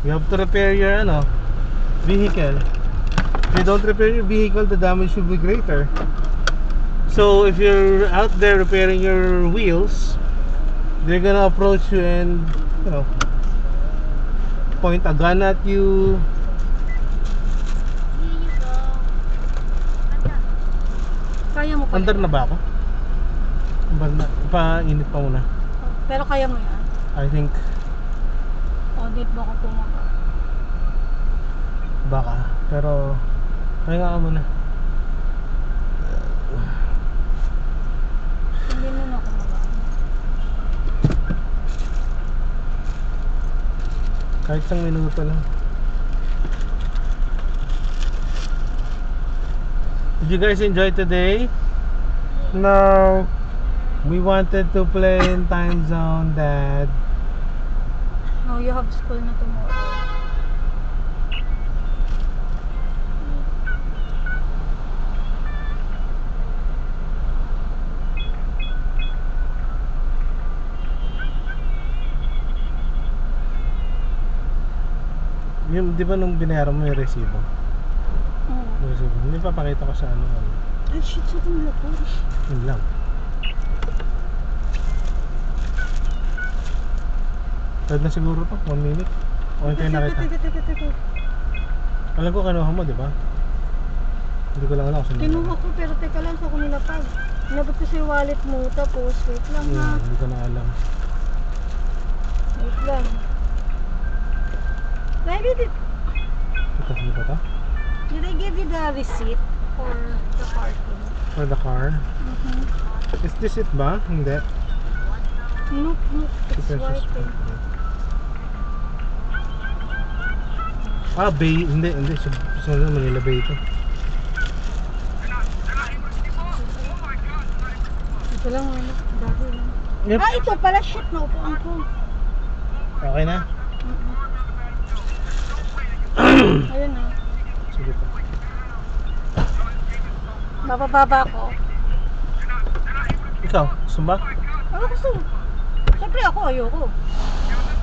You have to repair your vehicle. If you don't repair your vehicle, the damage will be greater. So if you're out there repairing your wheels, they're gonna approach you and point a gun at you. Kaya mo pa. Andar na ba ako? Pa-init pa muna. Pero kaya mo yan? I think Audit ba ko pumunta? baka. Pero pahinga ka muna. Hindi muna ako mag-ano. Kahit isang minuto lang. Did you guys enjoy today? No. We wanted to play in time zone, Dad. No, you have school na tomorrow. Yung, di ba nung binayaran mo yung resibo? Resibo. Hindi papakita ko sa ano. Ay, shit, sa tumula po. Yun lang. Third na siguro to, 1 minute. Okay tayo nakita. Alam ko kinuha mo, di ba? Hindi ko lang alam kung saan. Kinuha ko, pero teka lang sa kanila pag. Inabot ko sa wallet mo, tapos wait lang ha. Hindi ko na alam. Wait lang. Ito, hindi ba ito? Did I give you the receipt for the parking? For the car? Is this it ba? Hindi. Nope, it's white. Bay. Hindi. Sunod na Manila Bay ito. Ito lang ano, dati lang. Yep. Ah, ito pala, shit, naupuan ko. Okay na? Ayun na. Sige po. Bababa ko. Ikaw, gusto ba? Ano gusto? Siyempre ako, ayoko.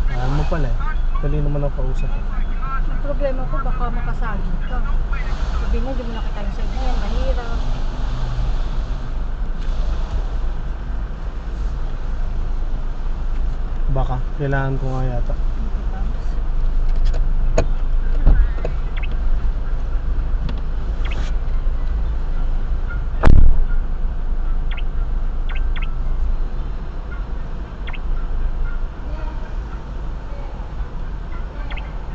Alam mo pala eh. Dali naman ang kausap. Ang problema ko, baka makasali ka. Sabi mo, di mo nakita yung side niya, mahirap. Baka, kailangan ko nga yata.